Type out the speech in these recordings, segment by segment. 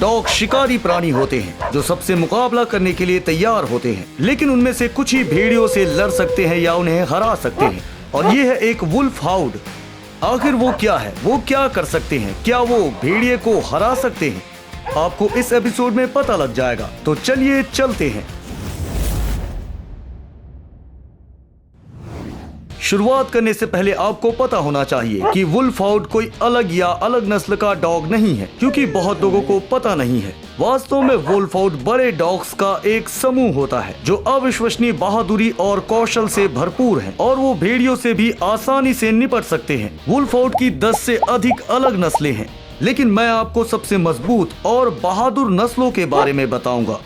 Dog शिकारी प्राणी होते हैं जो सबसे मुकाबला करने के लिए तैयार होते हैं, लेकिन उनमें से कुछ ही भेड़ियों से लड़ सकते हैं या उन्हें हरा सकते हैं। और ये है एक वुल्फ हाउंड। आखिर वो क्या है, वो क्या कर सकते हैं, क्या वो भेड़िए को हरा सकते हैं? आपको इस एपिसोड में पता लग जाएगा। तो चलिए चलते हैं। शुरुआत करने से पहले आपको पता होना चाहिए कि वुल्फ हाउंड कोई अलग नस्ल का डॉग नहीं है, क्योंकि बहुत लोगों को पता नहीं है। वास्तव में वुल्फ हाउंड बड़े डॉग्स का एक समूह होता है जो अविश्वसनीय बहादुरी और कौशल से भरपूर है और वो भेड़ियों से भी आसानी से निपट सकते हैं। वुल्फ हाउंड की 10 से अधिक अलग नस्लें हैं, लेकिन मैं आपको सबसे मजबूत और बहादुर नस्लों के बारे में बताऊंगा।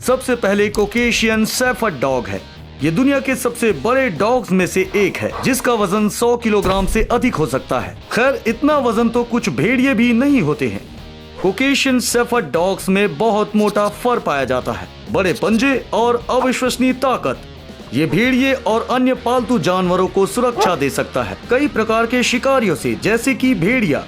सबसे पहले कोकेशियन शेफर्ड डॉग है। ये दुनिया के सबसे बड़े डॉग्स में से एक है, जिसका वजन 100 किलोग्राम से अधिक हो सकता है। खैर, इतना वजन तो कुछ भेड़िए भी नहीं होते हैं। कोकेशियन शेफर्ड डॉग्स में बहुत मोटा फर पाया जाता है, बड़े पंजे और अविश्वसनीय ताकत। ये भेड़िए और अन्य पालतू जानवरों को सुरक्षा दे सकता है कई प्रकार के शिकारियों से, जैसे कि भेड़िया।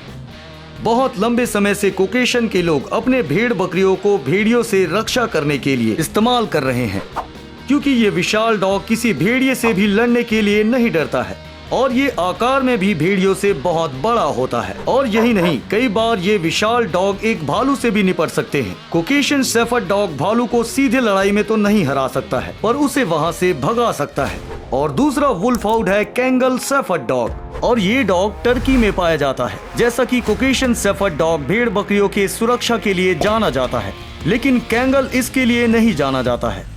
बहुत लंबे समय से कोकेशियन के लोग अपने भेड़ बकरियों को भेड़ियों से रक्षा करने के लिए इस्तेमाल कर रहे हैं, क्योंकि ये विशाल डॉग किसी भेड़िए से भी लड़ने के लिए नहीं डरता है और ये आकार में भी भेड़ियों से बहुत बड़ा होता है। और यही नहीं, कई बार ये विशाल डॉग एक भालू से भी निपट सकते हैं। कोकेशियन शेफर्ड डॉग भालू को सीधे लड़ाई में तो नहीं हरा सकता है, पर उसे वहाँ से भगा सकता है। और दूसरा वुल्फ हाउंड है कैंगल शेफर्ड डॉग, और ये डॉग टर्की में पाया जाता है। जैसा कि कोकेशियन शेफर्ड डॉग भेड़ बकरियों के सुरक्षा के लिए जाना जाता है, लेकिन कैंगल इसके लिए नहीं जाना जाता है।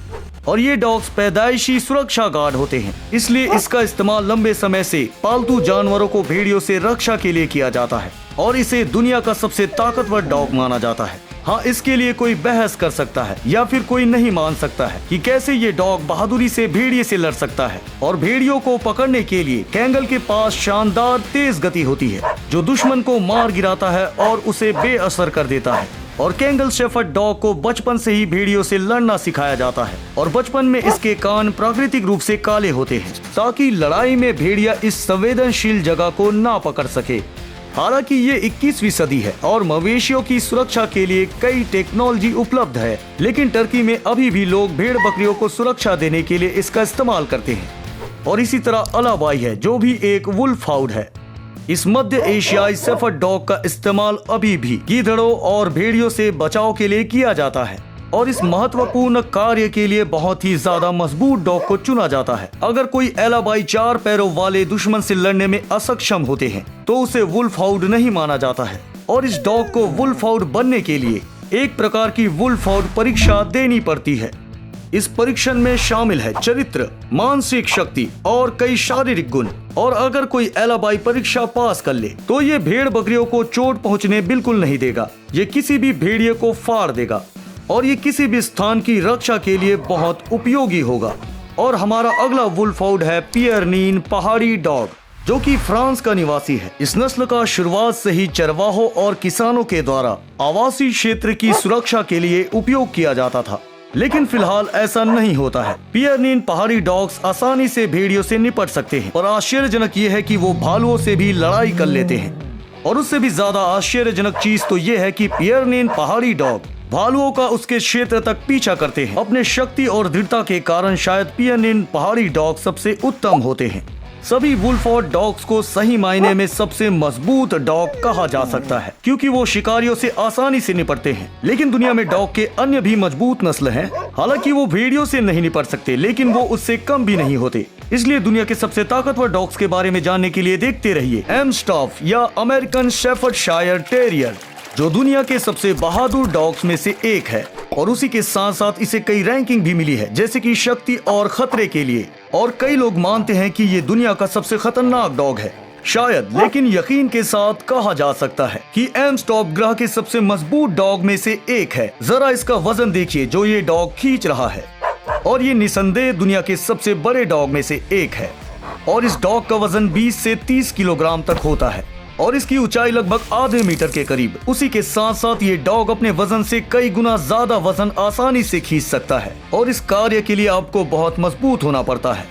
और ये डॉग्स पैदाइशी सुरक्षा गार्ड होते हैं, इसलिए इसका इस्तेमाल लंबे समय से पालतू जानवरों को भेड़ियों से रक्षा के लिए किया जाता है और इसे दुनिया का सबसे ताकतवर डॉग माना जाता है। हाँ, इसके लिए कोई बहस कर सकता है या फिर कोई नहीं मान सकता है कि कैसे ये डॉग बहादुरी से भेड़िए से लड़ सकता है। और भेड़ियों को पकड़ने के लिए कैंगल के पास शानदार तेज गति होती है, जो दुश्मन को मार गिराता है और उसे बेअसर कर देता है। और कैंगल शेफर्ड डॉग को बचपन से ही भेड़ियों से लड़ना सिखाया जाता है और बचपन में इसके कान प्राकृतिक रूप से काले होते हैं, ताकि लड़ाई में भेड़िया इस संवेदनशील जगह को ना पकड़ सके। हालांकि ये 21वीं सदी है और मवेशियों की सुरक्षा के लिए कई टेक्नोलॉजी उपलब्ध है, लेकिन टर्की में अभी भी लोग भेड़ बकरियों को सुरक्षा देने के लिए इसका इस्तेमाल करते हैं। और इसी तरह अलाबाई है, जो भी एक वुल्फ हाउंड है। इस मध्य एशियाई शेफर्ड डॉग का इस्तेमाल अभी भी गीदड़ों और भेड़ियों से बचाव के लिए किया जाता है और इस महत्वपूर्ण कार्य के लिए बहुत ही ज्यादा मजबूत डॉग को चुना जाता है। अगर कोई एलाबाई 4 पैरों वाले दुश्मन से लड़ने में असक्षम होते हैं तो उसे वुल्फ हाउंड नहीं माना जाता है। और इस डॉग को वुल्फ हाउंड बनने के लिए एक प्रकार की वुल्फ हाउंड परीक्षा देनी पड़ती है। इस परीक्षण में शामिल है चरित्र, मानसिक शक्ति और कई शारीरिक गुण। और अगर कोई एलाबाई परीक्षा पास कर ले तो ये भेड़ बकरियों को चोट पहुंचने बिल्कुल नहीं देगा। ये किसी भी भेड़िए को फाड़ देगा और ये किसी भी स्थान की रक्षा के लिए बहुत उपयोगी होगा। और हमारा अगला वुल्फ हाउंड है पियरनीन पहाड़ी डॉग, जो कि फ्रांस का निवासी है। इस नस्ल का शुरुआत से ही चरवाहों और किसानों के द्वारा आवासीय क्षेत्र की सुरक्षा के लिए उपयोग किया जाता था, लेकिन फिलहाल ऐसा नहीं होता है। पियरनीन पहाड़ी डॉग्स आसानी से भेड़ियों से निपट सकते हैं और आश्चर्यजनक ये है कि वो भालुओं से भी लड़ाई कर लेते हैं। और उससे भी ज्यादा आश्चर्यजनक चीज तो ये है कि पियरनीन पहाड़ी डॉग भालुओं का उसके क्षेत्र तक पीछा करते हैं। अपने शक्ति और दृढ़ता के कारण शायद पियरनीन पहाड़ी डॉग सबसे उत्तम होते हैं। सभी वुल्फ हाउंड डॉग्स को सही मायने में सबसे मजबूत डॉग कहा जा सकता है, क्योंकि वो शिकारियों से आसानी से निपटते हैं। लेकिन दुनिया में डॉग के अन्य भी मजबूत नस्ल हैं। हालांकि वो भेड़ियों से नहीं निपट सकते, लेकिन वो उससे कम भी नहीं होते। इसलिए दुनिया के सबसे ताकतवर डॉग्स के बारे में जानने के लिए देखते रहिए एम्स्टॉफ या अमेरिकन शेफर्डशायर टेरियर, जो दुनिया के सबसे बहादुर डॉग्स में से एक है। और उसी के साथ साथ इसे कई रैंकिंग भी मिली है, जैसे कि शक्ति और खतरे के लिए। और कई लोग मानते हैं कि ये दुनिया का सबसे खतरनाक डॉग है, शायद, लेकिन यकीन के साथ कहा जा सकता है कि एम्स्टॉफ ग्रह के सबसे मजबूत डॉग में से एक है। जरा इसका वजन देखिए जो ये डॉग खींच रहा है, और ये निसंदेह दुनिया के सबसे बड़े डॉग में से एक है। और इस डॉग का वजन 20 से 30 किलोग्राम तक होता है और इसकी ऊंचाई लगभग आधे मीटर के करीब। उसी के साथ साथ ये डॉग अपने वजन से कई गुना ज्यादा वजन आसानी से खींच सकता है और इस कार्य के लिए आपको बहुत मजबूत होना पड़ता है।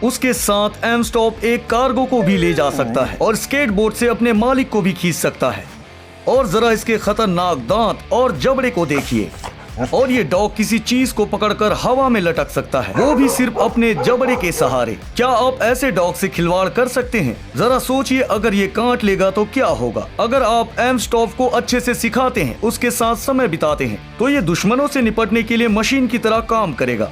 उसके साथ एम्स्टॉफ एक कार्गो को भी ले जा सकता है और स्केटबोर्ड से अपने मालिक को भी खींच सकता है। और जरा इसके खतरनाक दांत और जबड़े को देखिए। और ये डॉग किसी चीज को पकड़कर हवा में लटक सकता है, वो भी सिर्फ अपने जबड़े के सहारे। क्या आप ऐसे डॉग से खिलवाड़ कर सकते हैं? जरा सोचिए, अगर ये काट लेगा तो क्या होगा। अगर आप एमस्टॉफ को अच्छे से सिखाते हैं, उसके साथ समय बिताते हैं, तो ये दुश्मनों से निपटने के लिए मशीन की तरह काम करेगा।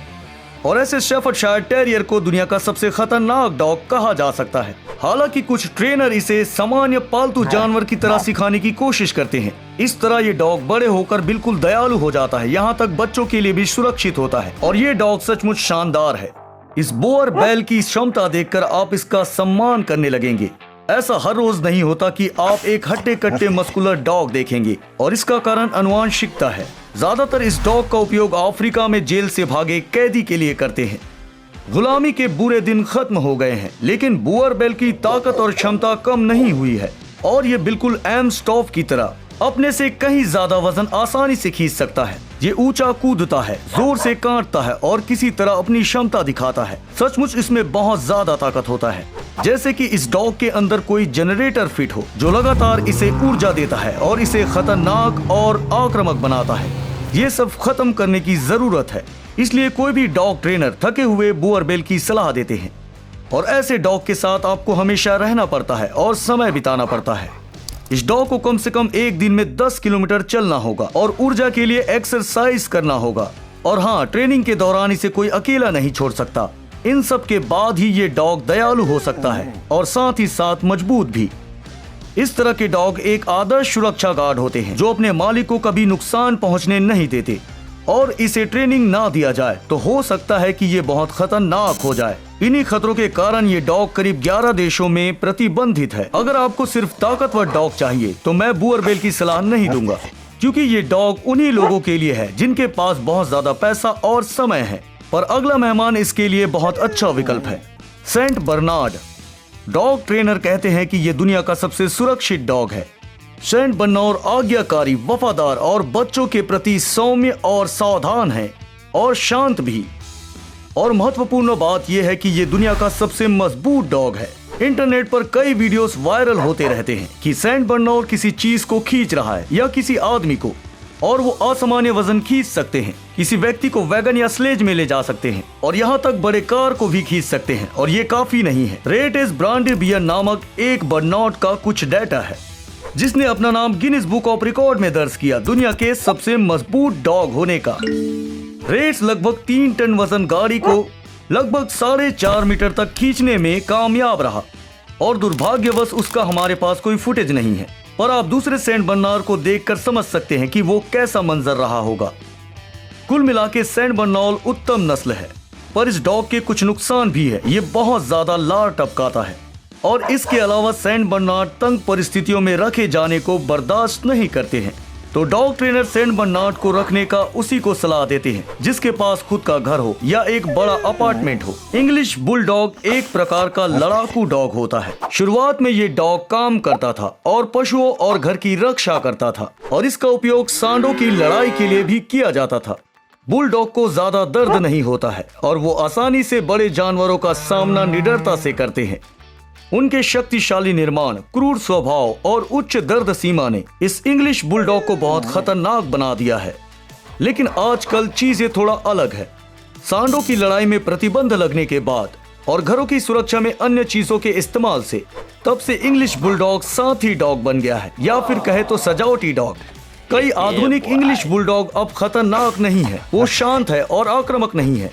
और ऐसे शेफर्डशायर टेरियर को दुनिया का सबसे खतरनाक डॉग कहा जा सकता है। हालांकि कुछ ट्रेनर इसे सामान्य पालतू जानवर की तरह सिखाने की कोशिश करते हैं। इस तरह ये डॉग बड़े होकर बिल्कुल दयालु हो जाता है, यहाँ तक बच्चों के लिए भी सुरक्षित होता है। और ये डॉग सचमुच शानदार है। इस बोअर बेल की क्षमता देखकर आप इसका सम्मान करने लगेंगे। ऐसा हर रोज नहीं होता कि आप एक हट्टे कट्टे मस्कुलर डॉग देखेंगे, और इसका कारण आनुवंशिकता है। ज्यादातर इस डॉग का उपयोग अफ्रीका में जेल से भागे कैदी के लिए करते हैं। गुलामी के बुरे दिन खत्म हो गए हैं, लेकिन बोअर बेल की ताकत और क्षमता कम नहीं हुई है, और ये बिल्कुल एमस्टॉफ की तरह अपने से कहीं ज्यादा वजन आसानी से खींच सकता है। ये ऊंचा कूदता है, जोर से काटता है और किसी तरह अपनी क्षमता दिखाता है। सचमुच इसमें बहुत ज्यादा ताकत होता है, जैसे कि इस डॉग के अंदर कोई जनरेटर फिट हो जो लगातार इसे ऊर्जा देता है और इसे खतरनाक और आक्रामक बनाता है। ये सब खत्म करने की जरूरत है, इसलिए कोई भी डॉग ट्रेनर थके हुए बोअर बेल की सलाह देते हैं। और ऐसे डॉग के साथ आपको हमेशा रहना पड़ता है और समय बिताना पड़ता है। इस डॉग को कम से कम एक दिन में 10 किलोमीटर चलना होगा और ऊर्जा के लिए एक्सरसाइज करना होगा। और हाँ, ट्रेनिंग के दौरान इसे कोई अकेला नहीं छोड़ सकता। इन सब के बाद ही ये डॉग दयालु हो सकता है और साथ ही साथ मजबूत भी। इस तरह के डॉग एक आदर्श सुरक्षा गार्ड होते हैं जो अपने मालिक को कभी नुकसान पहुंचने नहीं देते। और इसे ट्रेनिंग ना दिया जाए तो हो सकता है कि ये बहुत खतरनाक हो जाए। इन्हीं खतरों के कारण ये डॉग करीब 11 देशों में प्रतिबंधित है। अगर आपको सिर्फ ताकतवर डॉग चाहिए तो मैं बोअर बेल की सलाह नहीं दूंगा, क्योंकि ये डॉग उन्हीं लोगों के लिए है जिनके पास बहुत ज्यादा पैसा और समय है। पर अगला मेहमान इसके लिए बहुत अच्छा विकल्प है, सेंट बर्नार्ड। डॉग ट्रेनर कहते हैं कि ये दुनिया का सबसे सुरक्षित डॉग है। सेंट बर्नार्ड आज्ञाकारी, वफादार और बच्चों के प्रति सौम्य और सावधान है और शांत भी। और महत्वपूर्ण बात यह है कि ये दुनिया का सबसे मजबूत डॉग है। इंटरनेट पर कई वीडियोस वायरल होते रहते हैं कि सेंट बर्नार्ड किसी चीज को खींच रहा है या किसी आदमी को, और वो असामान्य वजन खींच सकते हैं। किसी व्यक्ति को वैगन या स्लेज में ले जा सकते हैं और यहाँ तक बड़े कार को भी खींच सकते हैं। और ये काफी नहीं है। रेटेस ब्रांडेड बियर नामक एक बर्नार्ड का कुछ डाटा है जिसने अपना नाम गिनीज बुक ऑफ रिकॉर्ड में दर्ज किया दुनिया के सबसे मजबूत डॉग होने का। रेट्स लगभग 3 टन वजन गाड़ी को लगभग 4.5 मीटर तक खींचने में कामयाब रहा, और दुर्भाग्यवश उसका हमारे पास कोई फुटेज नहीं है। पर आप दूसरे सेंट बर्नार्ड को देखकर समझ सकते हैं कि वो कैसा मंजर रहा होगा। कुल मिला के सेंट बर्नार्ड उत्तम नस्ल है, पर इस डॉग के कुछ नुकसान भी है। ये बहुत ज्यादा लार टपकाता है, और इसके अलावा सेंट बर्नार्ड तंग परिस्थितियों में रखे जाने को बर्दाश्त नहीं करते हैं। तो डॉग ट्रेनर सेंट बर्नार्ड को रखने का उसी को सलाह देते हैं जिसके पास खुद का घर हो या एक बड़ा अपार्टमेंट हो। इंग्लिश बुलडॉग एक प्रकार का लड़ाकू डॉग होता है। शुरुआत में ये डॉग काम करता था और पशुओं और घर की रक्षा करता था, और इसका उपयोग सांडों की लड़ाई के लिए भी किया जाता था। बुलडॉग को ज्यादा दर्द नहीं होता है और वो आसानी से बड़े जानवरों का सामना निडरता से करते हैं। उनके शक्तिशाली निर्माण, क्रूर स्वभाव और उच्च दर्द सीमा ने इस इंग्लिश बुलडॉग को बहुत खतरनाक बना दिया है। लेकिन आजकल चीजें थोड़ा अलग है। सांडों की लड़ाई में प्रतिबंध लगने के बाद और घरों की सुरक्षा में अन्य चीजों के इस्तेमाल से तब से इंग्लिश बुलडॉग साथी डॉग बन गया है, या फिर कहे तो सजावटी डॉग। कई आधुनिक इंग्लिश बुलडॉग अब खतरनाक नहीं है, वो शांत है और आक्रामक नहीं है।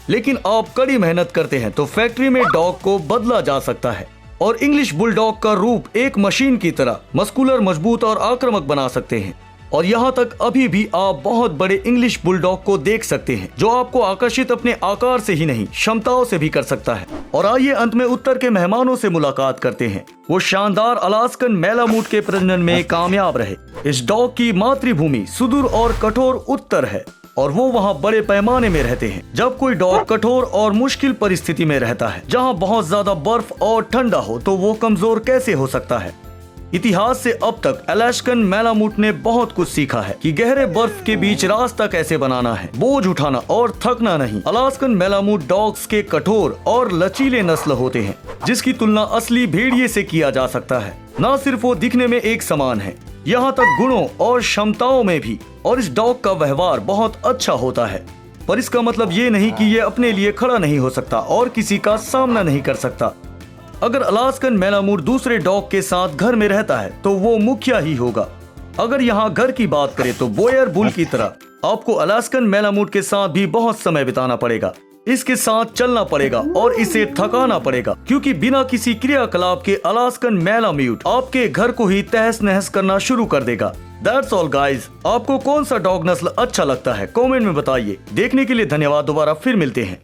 लेकिन आप कड़ी मेहनत करते हैं तो फैक्ट्री में डॉग को बदला जा सकता है, और इंग्लिश बुलडॉग का रूप एक मशीन की तरह मस्कुलर, मजबूत और आक्रामक बना सकते हैं। और यहाँ तक अभी भी आप बहुत बड़े इंग्लिश बुलडॉग को देख सकते हैं जो आपको आकर्षित अपने आकार से ही नहीं, क्षमताओं से भी कर सकता है। और आइए अंत में उत्तर के मेहमानों से मुलाकात करते हैं। वो शानदार अलास्कन मैलामूट के प्रजनन में कामयाब रहे। इस डॉग की मातृभूमि सुदूर और कठोर उत्तर है, और वो वहाँ बड़े पैमाने में रहते हैं। जब कोई डॉग कठोर और मुश्किल परिस्थिति में रहता है जहाँ बहुत ज्यादा बर्फ और ठंडा हो, तो वो कमजोर कैसे हो सकता है। इतिहास से अब तक अलास्कन मैलामूट ने बहुत कुछ सीखा है कि गहरे बर्फ के बीच रास्ता कैसे बनाना है, बोझ उठाना और थकना नहीं। अलास्कन मैलामूट डॉग्स के कठोर और लचीले नस्ल होते हैं जिसकी तुलना असली भेड़िए से किया जा सकता है। न सिर्फ वो दिखने में एक समान है, यहाँ तक गुणों और क्षमताओं में भी। और इस डॉग का व्यवहार बहुत अच्छा होता है। पर इसका मतलब ये नहीं कि ये अपने लिए खड़ा नहीं हो सकता और किसी का सामना नहीं कर सकता। अगर अलास्कन मैलामूर दूसरे डॉग के साथ घर में रहता है तो वो मुखिया ही होगा। अगर यहाँ घर की बात करें तो बोयर बुल की तरह आपको अलास्कन मैलामूर के साथ भी बहुत समय बिताना पड़ेगा। इसके साथ चलना पड़ेगा और इसे थकाना पड़ेगा, क्योंकि बिना किसी क्रियाकलाप के अलास्कन मैलाम्यूट आपके घर को ही तहस नहस करना शुरू कर देगा। That's all guys। आपको कौन सा डॉग नस्ल अच्छा लगता है कमेंट में बताइए। देखने के लिए धन्यवाद। दोबारा फिर मिलते हैं।